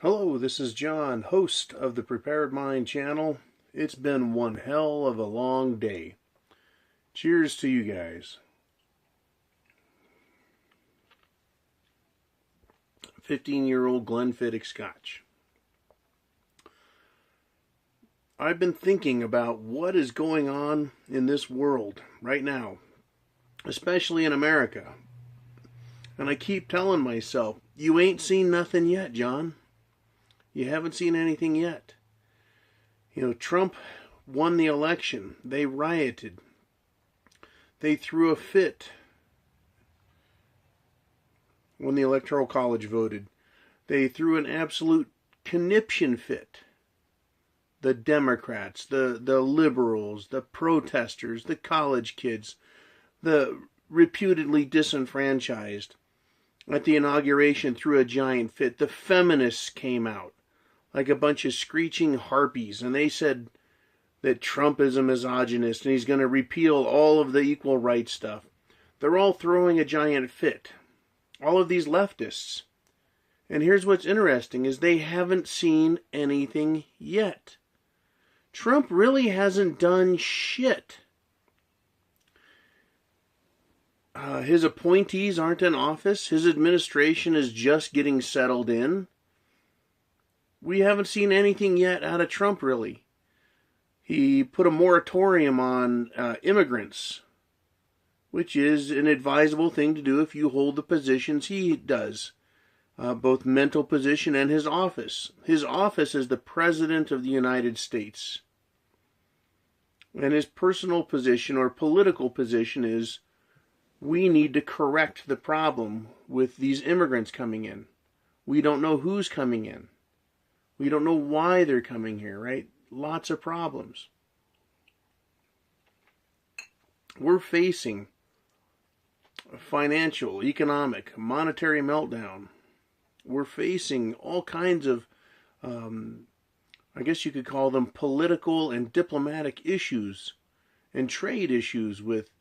Hello, this is John, host of the Prepared Mind channel. It's been one hell of a long day. Cheers to you guys. 15-year-old Glenfiddich Scotch. I've been thinking about what is going on in this world right now, especially in America. And I keep telling myself, you ain't seen nothing yet, John. You haven't seen anything yet. You know, Trump won the election. They rioted. They threw a fit when the Electoral College voted. They threw an absolute conniption fit. The Democrats, the liberals, the protesters, the college kids, the reputedly disenfranchised. At the inauguration threw a giant fit. The feminists came out like a bunch of screeching harpies, and they said that Trump is a misogynist and he's going to repeal all of the equal rights stuff. They're all throwing a giant fit. All of these leftists. And here's what's interesting is they haven't seen anything yet. Trump really hasn't done shit. His appointees aren't in office. His administration is just getting settled in. We haven't seen anything yet out of Trump, really. He put a moratorium on immigrants, which is an advisable thing to do if you hold the positions he does, both mental position and his office. His office is the President of the United States. And his personal position or political position is, we need to correct the problem with these immigrants coming in. We don't know who's coming in. We don't know why they're coming here, right? Lots of problems. We're facing a financial, economic, monetary meltdown. We're facing all kinds of, I guess you could call them political and diplomatic issues and trade issues with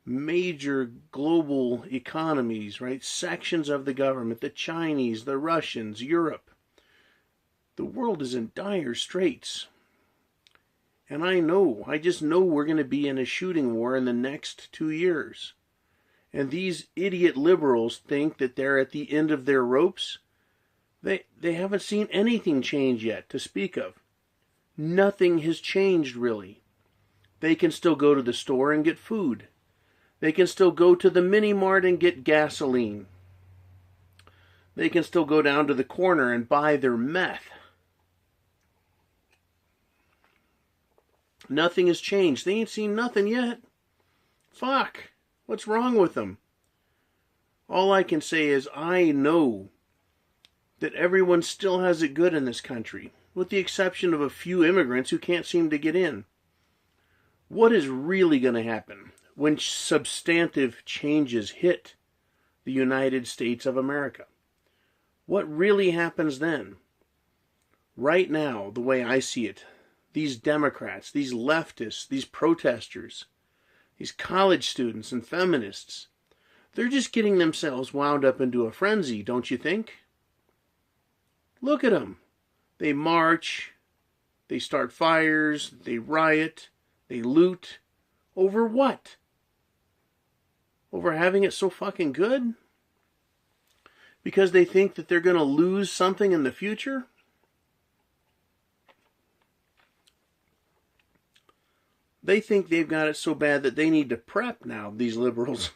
major global economies, right? Sections of the government, the Chinese, the Russians, Europe. The world is in dire straits. And I just know we're going to be in a shooting war in the next 2 years. And these idiot liberals think that they're at the end of their ropes. They haven't seen anything change yet to speak of. Nothing has changed, really. They can still go to the store and get food. They can still go to the mini mart and get gasoline. They can still go down to the corner and buy their meth. Nothing has changed. They ain't seen nothing yet. Fuck. What's wrong with them? All I can say is I know that everyone still has it good in this country, with the exception of a few immigrants who can't seem to get in. What is really going to happen when substantive changes hit the United States of America? What really happens then? Right now, the way I see it, these Democrats, these leftists, these protesters, these college students and feminists, they're just getting themselves wound up into a frenzy, don't you think? Look at them. They march, they start fires, they riot, they loot. Over what? Over having it so fucking good? Because they think that they're going to lose something in the future? They think they've got it so bad that they need to prep now, these liberals,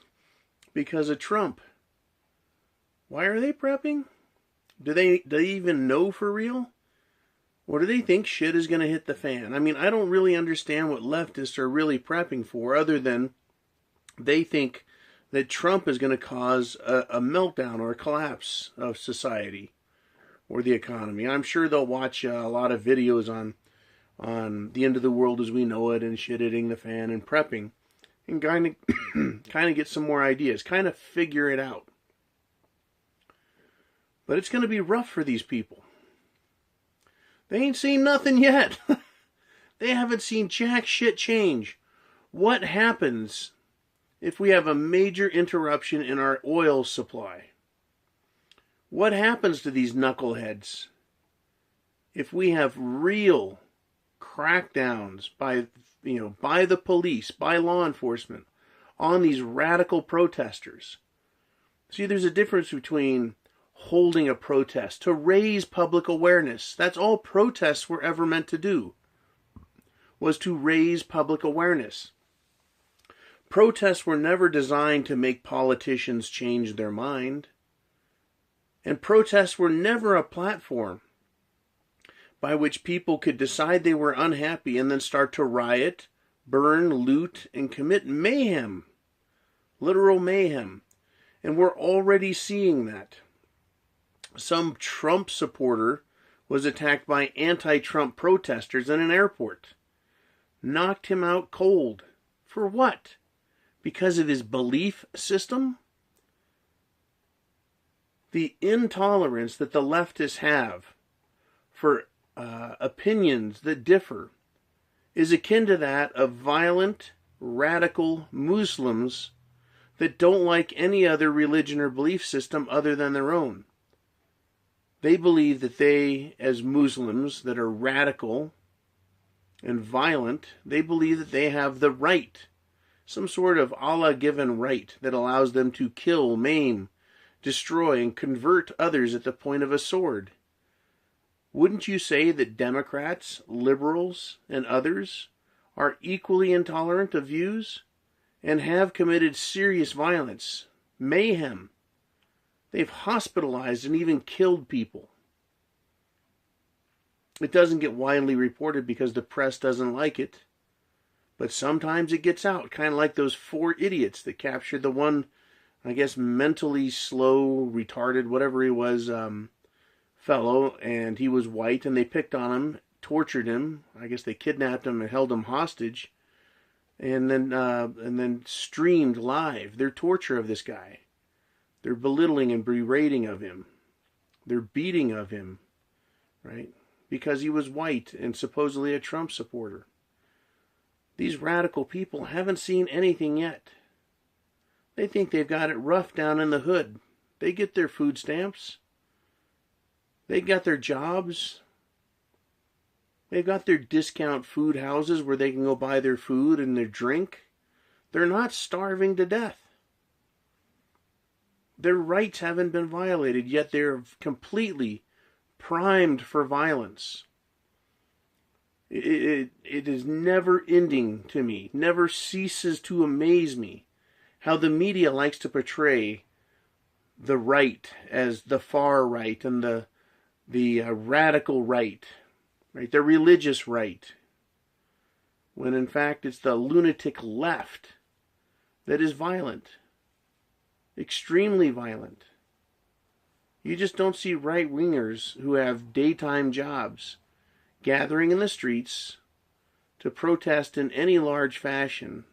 because of Trump. Why are they prepping? Do they even know for real? Or do they think shit is going to hit the fan? I mean, I don't really understand what leftists are really prepping for, other than they think that Trump is going to cause a meltdown or a collapse of society or the economy. I'm sure they'll watch a lot of videos on the end of the world as we know it and shit hitting the fan and prepping and kind of get some more ideas, kind of figure it out. But it's going to be rough for these people. They ain't seen nothing yet. They haven't seen jack shit change. What happens if we have a major interruption in our oil supply? What happens to these knuckleheads if we have real crackdowns by the police, by law enforcement on these radical protesters. See, there's a difference between holding a protest to raise public awareness. That's all protests were ever meant to do, was to raise public awareness. Protests were never designed to make politicians change their mind. And protests were never a platform by which people could decide they were unhappy and then start to riot, burn, loot, and commit mayhem. Literal mayhem. And we're already seeing that. Some Trump supporter was attacked by anti-Trump protesters in an airport. Knocked him out cold. For what? Because of his belief system? The intolerance that the leftists have for opinions that differ is akin to that of violent, radical Muslims that don't like any other religion or belief system other than their own. They believe that they, as Muslims that are radical and violent, they believe that they have the right, some sort of Allah-given right that allows them to kill, maim, destroy, and convert others at the point of a sword. Wouldn't you say that Democrats, liberals, and others are equally intolerant of views and have committed serious violence, mayhem? They've hospitalized and even killed people. It doesn't get widely reported because the press doesn't like it, but sometimes it gets out, kind of like those 4 idiots that captured the one, I guess, mentally slow, retarded, whatever he was, fellow, and he was white, and they picked on him, tortured him. I guess they kidnapped him and held him hostage, and then streamed live their torture of this guy. Their belittling and berating of him. Their beating of him, right? Because he was white and supposedly a Trump supporter. These radical people haven't seen anything yet. They think they've got it rough down in the hood. They get their food stamps. They got their jobs. They've got their discount food houses where they can go buy their food and their drink. They're not starving to death. Their rights haven't been violated, yet they're completely primed for violence. It is never ending to me, never ceases to amaze me how the media likes to portray the right as the far right and the radical right, the religious right, when in fact it's the lunatic left that is violent, extremely violent. You just don't see right-wingers who have daytime jobs gathering in the streets to protest in any large fashion,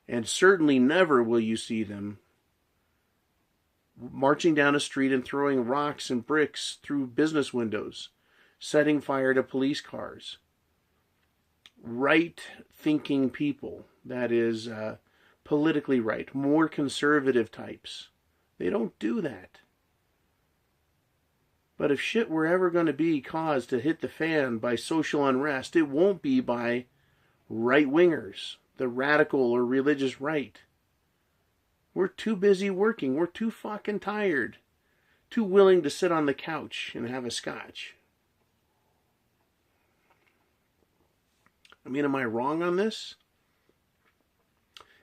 and certainly never will you see them marching down a street and throwing rocks and bricks through business windows, setting fire to police cars. Right-thinking people, that is, politically right, more conservative types, they don't do that. But if shit were ever going to be caused to hit the fan by social unrest, it won't be by right-wingers, the radical or religious right. We're too busy working. We're too fucking tired. Too willing to sit on the couch and have a scotch. I mean, am I wrong on this?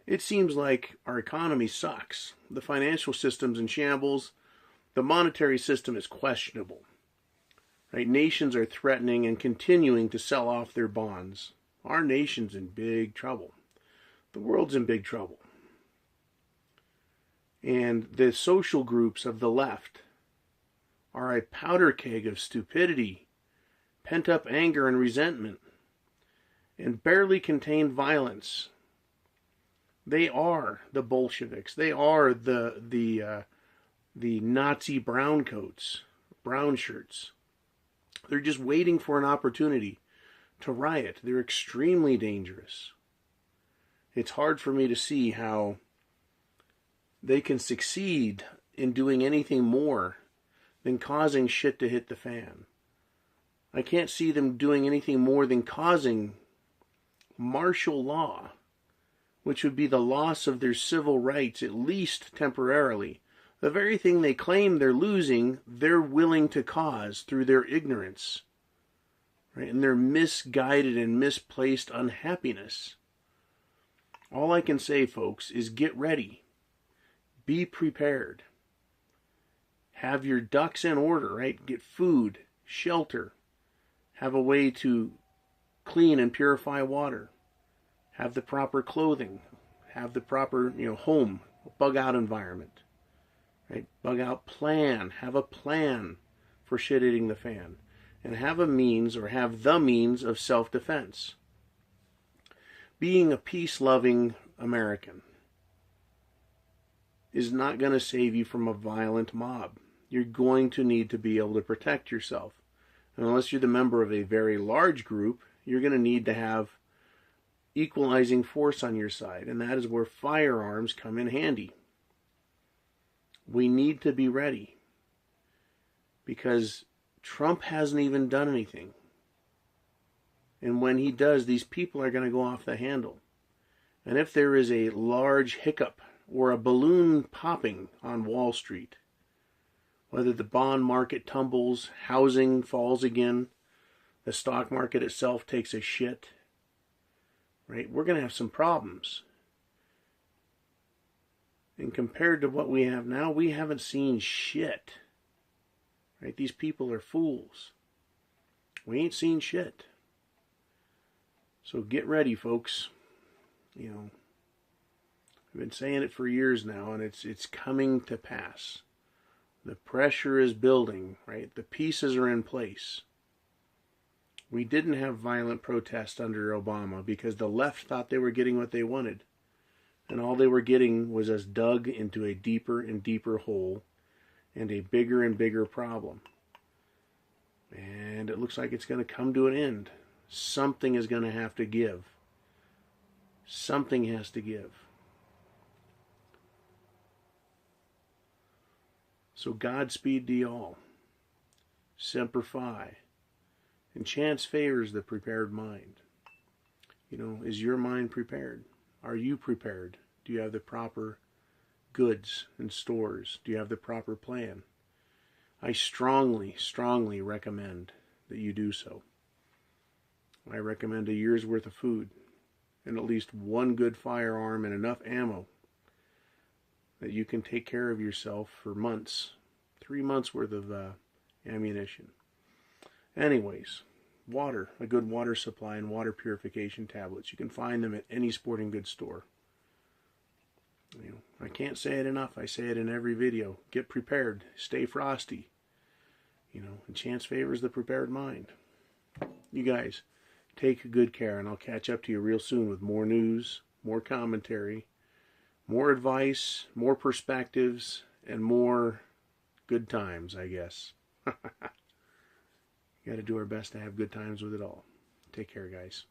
It seems like our economy sucks. The financial system's in shambles. The monetary system is questionable. Right? Nations are threatening and continuing to sell off their bonds. Our nation's in big trouble. The world's in big trouble. And the social groups of the left are a powder keg of stupidity, pent-up anger and resentment, and barely contained violence. They are the Bolsheviks. They are the Nazi browncoats, brown shirts. They're just waiting for an opportunity to riot. They're extremely dangerous. It's hard for me to see how they can succeed in doing anything more than causing shit to hit the fan. I can't see them doing anything more than causing martial law, which would be the loss of their civil rights, at least temporarily. The very thing they claim they're losing, they're willing to cause through their ignorance, right? And their misguided and misplaced unhappiness. All I can say, folks, is get ready. Be prepared. Have your ducks in order, right? Get food, shelter. Have a way to clean and purify water. Have the proper clothing. Have the proper, home, bug out environment. Right? Bug out plan. Have a plan for shit hitting the fan. And have a means, or have the means of self-defense. Being a peace-loving American is not going to save you from a violent mob. You're going to need to be able to protect yourself. And unless you're the member of a very large group, you're going to need to have equalizing force on your side. And that is where firearms come in handy. We need to be ready. Because Trump hasn't even done anything. And when he does, these people are going to go off the handle. And if there is a large hiccup or a balloon popping on Wall Street, whether the bond market tumbles, housing falls again, the stock market itself takes a shit, right? We're going to have some problems. And compared to what we have now, we haven't seen shit. Right? These people are fools. We ain't seen shit. So get ready, folks. I've been saying it for years now, and it's coming to pass. The pressure is building, right? The pieces are in place. We didn't have violent protest under Obama because the left thought they were getting what they wanted. And all they were getting was us dug into a deeper and deeper hole and a bigger and bigger problem. And it looks like it's going to come to an end. Something is going to have to give. Something has to give. So Godspeed to y'all. Semper Fi. And chance favors the prepared mind. Is your mind prepared? Are you prepared? Do you have the proper goods and stores? Do you have the proper plan? I strongly, strongly recommend that you do so. I recommend a year's worth of food and at least one good firearm and enough ammo that you can take care of yourself for months. 3 months worth of ammunition. Anyways, water, a good water supply and water purification tablets. You can find them at any sporting goods store. I can't say it enough. I say it in every video. Get prepared. Stay frosty. And chance favors the prepared mind. You guys, take good care, and I'll catch up to you real soon with more news, more commentary, more advice, more perspectives, and more good times, I guess. Got to do our best to have good times with it all. Take care, guys.